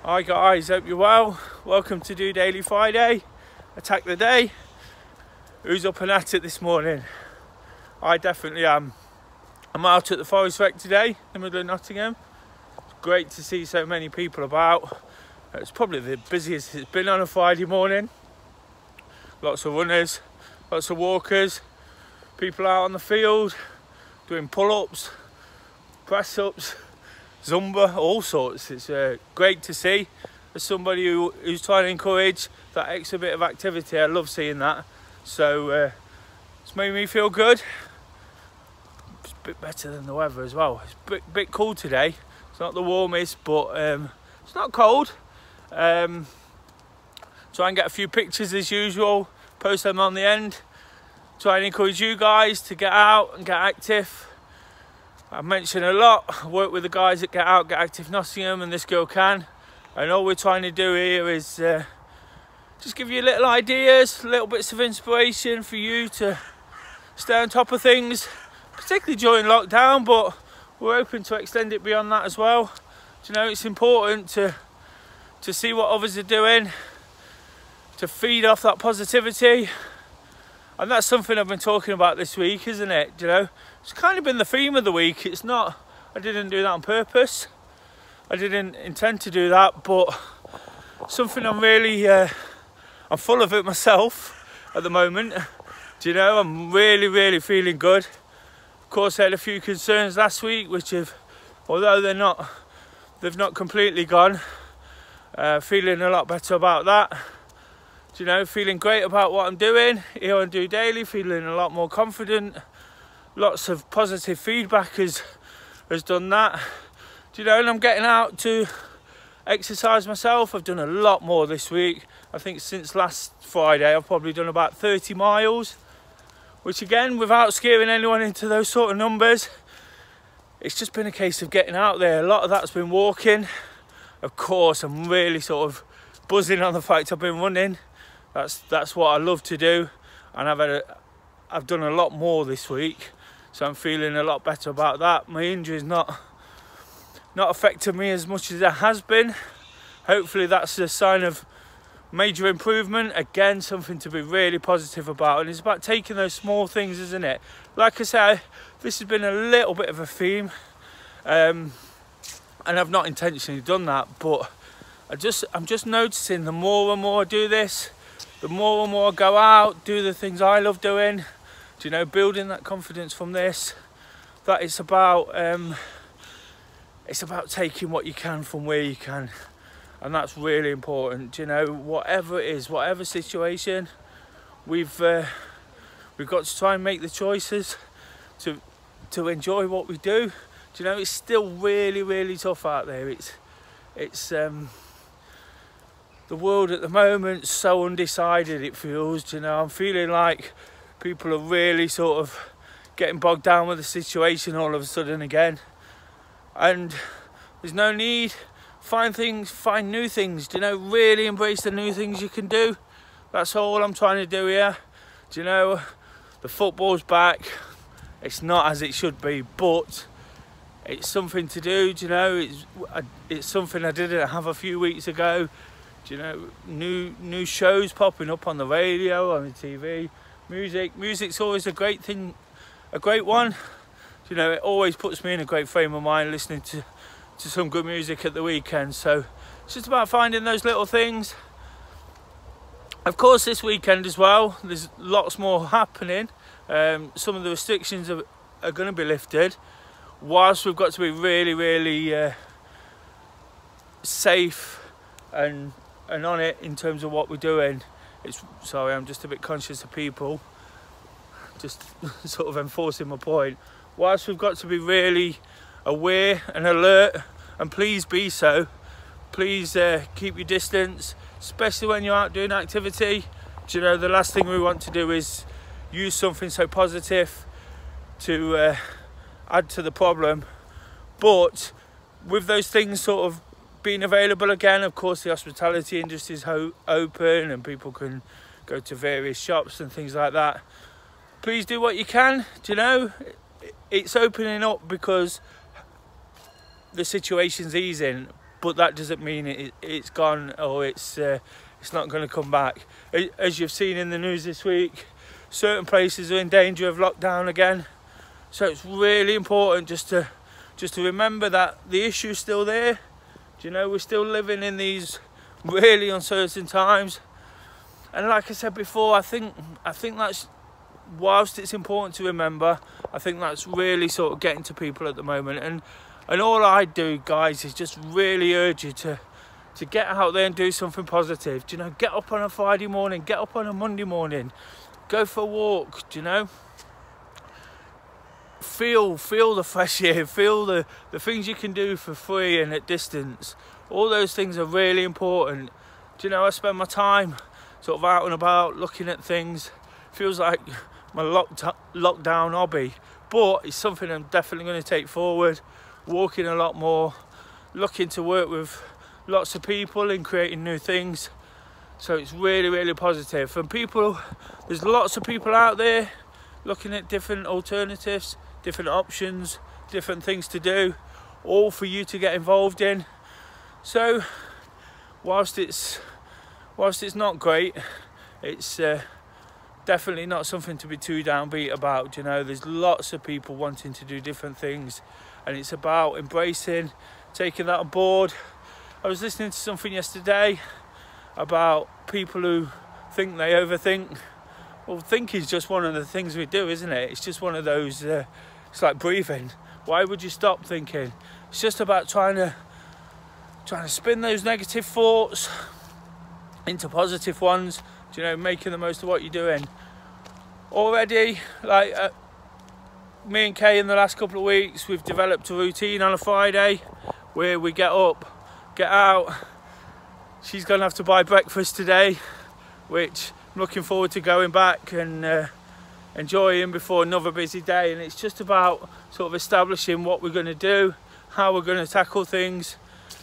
Hi guys, hope you're well. Welcome to DOdaily Friday. Attack the day. Who's up and at it this morning? I definitely am. I'm out at the Forest Rec today in the middle of Nottingham. It's great to see so many people about. It's probably the busiest it's been on a Friday morning. Lots of runners, lots of walkers, people out on the field doing pull-ups, press-ups, Zumba, all sorts. It's great to see. As somebody who's trying to encourage that extra bit of activity, I love seeing that. So it's made me feel good. It's a bit better than the weather as well. It's a bit cool today. It's not the warmest, but it's not cold. Try and get a few pictures as usual, post them on the end. Try and encourage you guys to get out and get active. I mention a lot, I work with the guys that Get Out, Get Active Nottingham, and This Girl Can. And all we're trying to do here is just give you little ideas, little bits of inspiration for you to stay on top of things, particularly during lockdown, but we're hoping to extend it beyond that as well. Do you know, it's important to see what others are doing, to feed off that positivity. And that's something I've been talking about this week, isn't it? Do you know, it's kind of been the theme of the week. It's not, I didn't do that on purpose. I didn't intend to do that, but something I'm really, I'm full of it myself at the moment. Do you know, I'm really feeling good. Of course, I had a few concerns last week, which have, although they've not completely gone, feeling a lot better about that. You know, feeling great about what I'm doing here on DOdaily, feeling a lot more confident. Lots of positive feedback has done that. Do you know, and I'm getting out to exercise myself. I've done a lot more this week. I think since last Friday I've probably done about 30 miles, which again, without scaring anyone into those sort of numbers, it's just been a case of getting out there. A lot of that's been walking. Of course, I'm really sort of buzzing on the fact I've been running. That's what I love to do, and I've done a lot more this week, so I'm feeling a lot better about that. My injury's not affected me as much as it has been. Hopefully that's a sign of major improvement. Again, something to be really positive about, and it's about taking those small things, isn't it? Like I say, this has been a little bit of a theme, and I've not intentionally done that, but I'm just noticing the more and more I do this, the more and more I go out, do the things I love doing, do you know, building that confidence from this, that it's about taking what you can from where you can, and that's really important. You know, whatever it is, whatever situation, we've got to try and make the choices to enjoy what we do. Do you know, it's still really tough out there. It's the world at the moment is so undecided, it feels. Do you know, I'm feeling like people are really sort of getting bogged down with the situation all of a sudden again, and there's no need. Find new things, do you know, really embrace the new things you can do. That's all I'm trying to do here. Do you know, the football's back. It's not as it should be, but it's something to do. Do you know, it's something I didn't have a few weeks ago. Do you know, new shows popping up on the radio, on the TV, music's always a great thing, a great one. Do you know, it always puts me in a great frame of mind listening to some good music at the weekend. So it's just about finding those little things. Of course, this weekend as well, there's lots more happening. Some of the restrictions are going to be lifted, whilst we've got to be really safe and on it in terms of what we're doing. Sorry, I'm just a bit conscious of people, just sort of enforcing my point. Whilst we've got to be really aware and alert, and please be so, please keep your distance, especially when you're out doing activity. Do you know, the last thing we want to do is use something so positive to add to the problem. But with those things sort of being available again, of course the hospitality industry is open and people can go to various shops and things like that. Please do what you can. Do you know, it's opening up because the situation's easing, but that doesn't mean it's gone or it's not going to come back. As you've seen in the news this week, certain places are in danger of lockdown again, so it's really important just to remember that the issue is still there. Do you know, we're still living in these really uncertain times, and like I said before, I think that's, whilst it's important to remember, I think that's really sort of getting to people at the moment, and all I do, guys, is just really urge you to get out there and do something positive. Do you know, get up on a Friday morning, get up on a Monday morning, go for a walk. Do you know, feel the fresh air, feel the things you can do for free and at distance. All those things are really important. Do you know, I spend my time sort of out and about looking at things. Feels like my lockdown hobby, but it's something I'm definitely going to take forward. Walking a lot more, looking to work with lots of people and creating new things. So it's really, really positive. And people, there's lots of people out there looking at different alternatives, different options, different things to do, all for you to get involved in. So whilst it's not great, it's definitely not something to be too downbeat about. You know, there's lots of people wanting to do different things, and it's about embracing, taking that on board. I was listening to something yesterday about people who think they overthink. Well, thinking is just one of the things we do, isn't it? It's just one of those, it's like breathing. Why would you stop thinking? It's just about trying to spin those negative thoughts into positive ones. You know, making the most of what you're doing. Already, like me and Kay in the last couple of weeks, we've developed a routine on a Friday where we get up, get out. She's gonna have to buy breakfast today, which I'm looking forward to going back and enjoying before another busy day. And it's just about sort of establishing what we're going to do, how we're going to tackle things.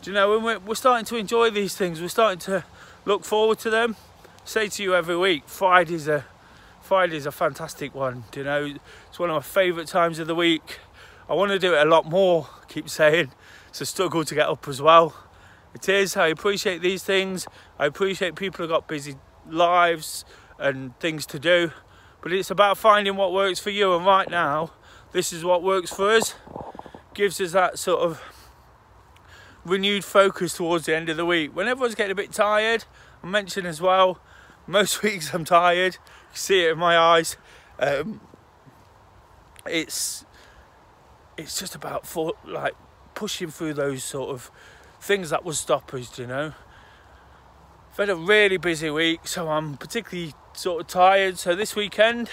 Do you know, when we're starting to enjoy these things, we're starting to look forward to them. I say to you every week, Friday's a fantastic one. Do you know, it's one of my favourite times of the week. I want to do it a lot more, I keep saying. It's a struggle to get up as well. It is. I appreciate these things. I appreciate people who've got busy lives and things to do, but it's about finding what works for you. And right now, this is what works for us. Gives us that sort of renewed focus towards the end of the week. When everyone's getting a bit tired, I mentioned as well, most weeks I'm tired. You see it in my eyes. It's just about pushing through those sort of things that will stop us, you know. I've had a really busy week, so I'm particularly sort of tired. So this weekend,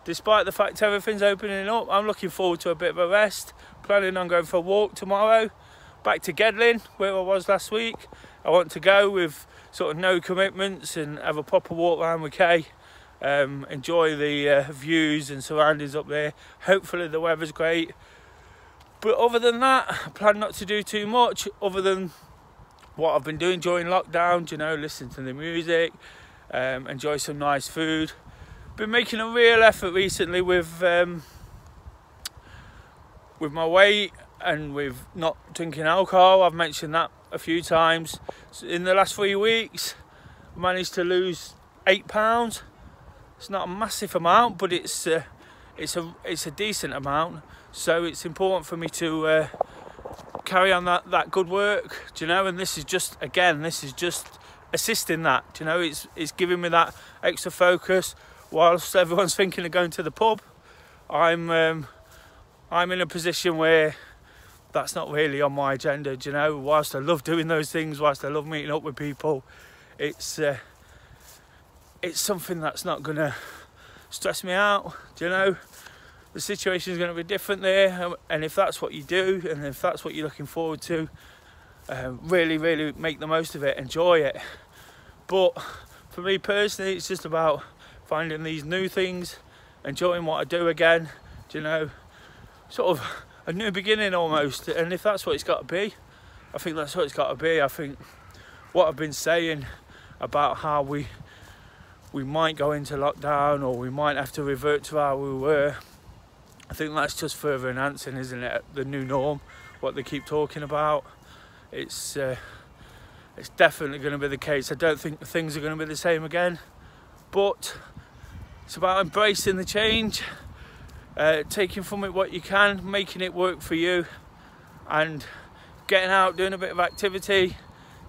despite the fact everything's opening up, I'm looking forward to a bit of a rest. Planning on going for a walk tomorrow, back to Gedlin, where I was last week. I want to go with sort of no commitments and have a proper walk around with Kay. Enjoy the views and surroundings up there. Hopefully the weather's great. But other than that, I plan not to do too much other than what I've been doing during lockdown. You know, listen to the music, enjoy some nice food. Been making a real effort recently with my weight and with not drinking alcohol. I've mentioned that a few times. So in the last 3 weeks, I managed to lose 8 pounds. It's not a massive amount, but it's a decent amount. So it's important for me to carry on that good work, do you know? And this is just assisting that, do you know? It's giving me that extra focus whilst everyone's thinking of going to the pub. I'm in a position where that's not really on my agenda, do you know? Whilst I love doing those things, whilst I love meeting up with people, it's something that's not gonna stress me out, do you know? The situation is going to be different there, and if that's what you do, and if that's what you're looking forward to, really, really make the most of it, enjoy it. But for me personally, it's just about finding these new things, enjoying what I do again, do you know, sort of a new beginning almost. And if that's what it's got to be, I think that's what it's got to be. I think what I've been saying about how we might go into lockdown or we might have to revert to how we were, I think that's just further enhancing, isn't it, the new norm, what they keep talking about. it's definitely going to be the case. I don't think things are going to be the same again, but it's about embracing the change, taking from it what you can, making it work for you, and getting out, doing a bit of activity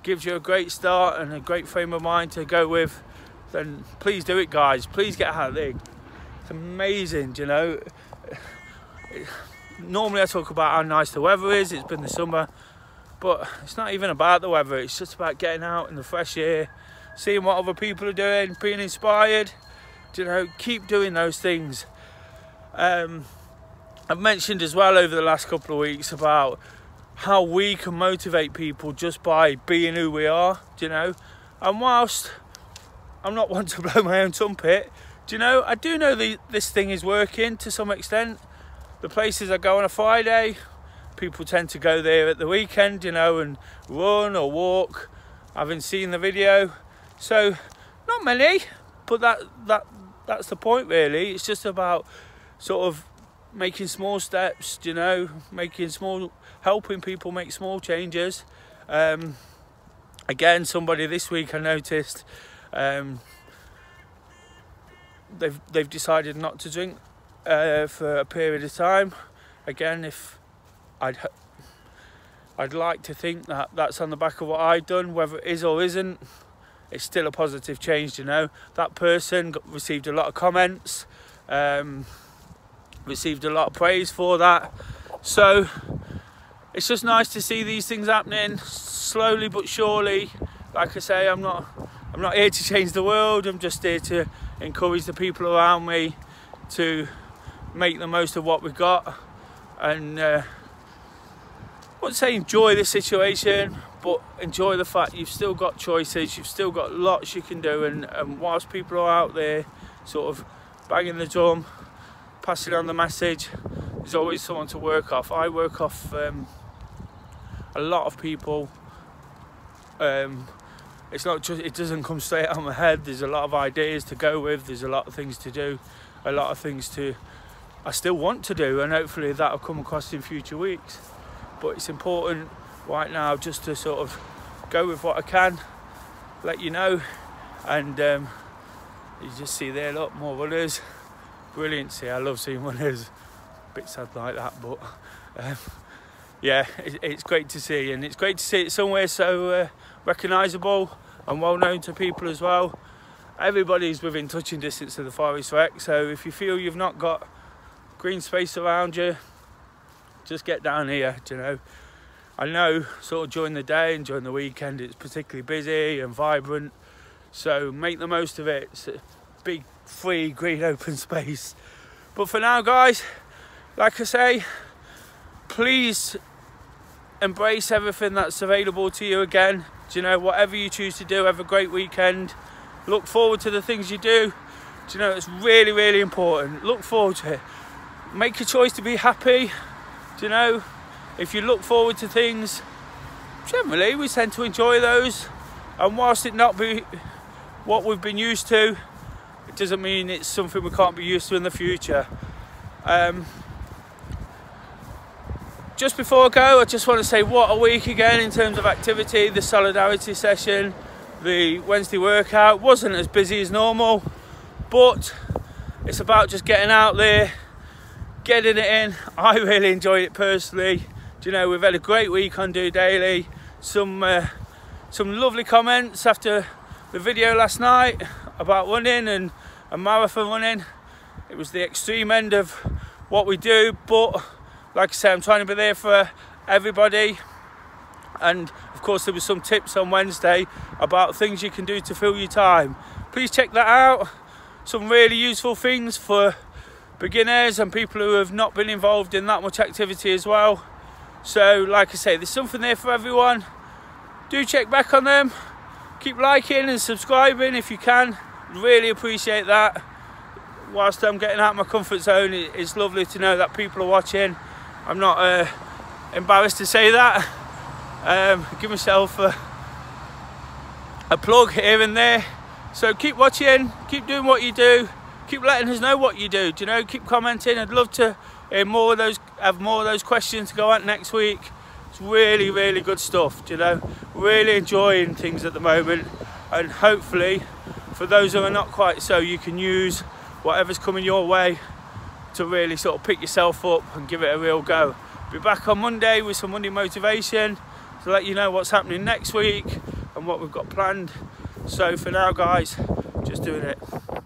gives you a great start and a great frame of mind to go with. Then please do it, guys. Please get out there. It's amazing, you know. Normally I talk about how nice the weather is. It's been the summer, but it's not even about the weather. It's just about getting out in the fresh air, seeing what other people are doing, being inspired. You know, keep doing those things. I've mentioned as well over the last couple of weeks about how we can motivate people just by being who we are, you know. And whilst I'm not one to blow my own trumpet, do you know, I do know this thing is working to some extent. The places I go on a Friday, people tend to go there at the weekend, you know, and run or walk. I haven't seen the video, so not many, but that's the point really. It's just about sort of making small steps, you know, helping people make small changes. Again, somebody this week I noticed, they've decided not to drink for a period of time. Again, if I'd like to think that that's on the back of what I've done, whether it is or isn't, it's still a positive change, you know. That person received a lot of comments, received a lot of praise for that. So it's just nice to see these things happening slowly but surely. Like I say, I'm not here to change the world. I'm just here to encourage the people around me to make the most of what we've got, and I wouldn't say enjoy the situation, but enjoy the fact you've still got choices, you've still got lots you can do, and whilst people are out there sort of banging the drum, passing on the message, there's always someone to work off. I work off a lot of people. It's not just, it doesn't come straight out of my head. There's a lot of ideas to go with, there's a lot of things to do, a lot of things I still want to do, and hopefully that'll come across in future weeks. But it's important right now just to sort of go with what I can, let you know, and you just see there, look, more runners. Brilliant. See, I love seeing runners. A bit sad like that, but yeah, it's great to see, and it's great to see it somewhere so recognisable and well known to people as well. Everybody's within touching distance of the Forest Rec, so if you feel you've not got green space around you, just get down here, you know. I know sort of during the day and during the weekend it's particularly busy and vibrant, so make the most of it. It's a big free green open space. But for now, guys, like I say, please embrace everything that's available to you again. Do you know, whatever you choose to do, have a great weekend. Look forward to the things you do. Do you know, it's really, really important. Look forward to it. Make a choice to be happy. Do you know, if you look forward to things, generally we tend to enjoy those. And whilst it not be what we've been used to, it doesn't mean it's something we can't be used to in the future. Just before I go, I just want to say what a week again in terms of activity. The solidarity session, the Wednesday workout wasn't as busy as normal, but it's about just getting out there, getting it in. I really enjoyed it personally. Do you know, we've had a great week on DOdaily. Some lovely comments after the video last night about running and marathon running. It was the extreme end of what we do, but like I say, I'm trying to be there for everybody. And of course there was some tips on Wednesday about things you can do to fill your time. Please check that out. Some really useful things for beginners and people who have not been involved in that much activity as well. So like I say, there's something there for everyone. Do check back on them. Keep liking and subscribing if you can. Really appreciate that. Whilst I'm getting out of my comfort zone, it's lovely to know that people are watching. I'm not embarrassed to say that. Give myself a plug here and there. So keep watching, keep doing what you do, keep letting us know what you do. Do you know? Keep commenting. I'd love to hear more of those, have more of those questions to go at next week. It's really, really good stuff, you know. Really enjoying things at the moment, and hopefully for those who are not quite so, you can use whatever's coming your way to really sort of pick yourself up and give it a real go. Be back on Monday with some Monday motivation to let you know what's happening next week and what we've got planned. So for now guys, just doing it.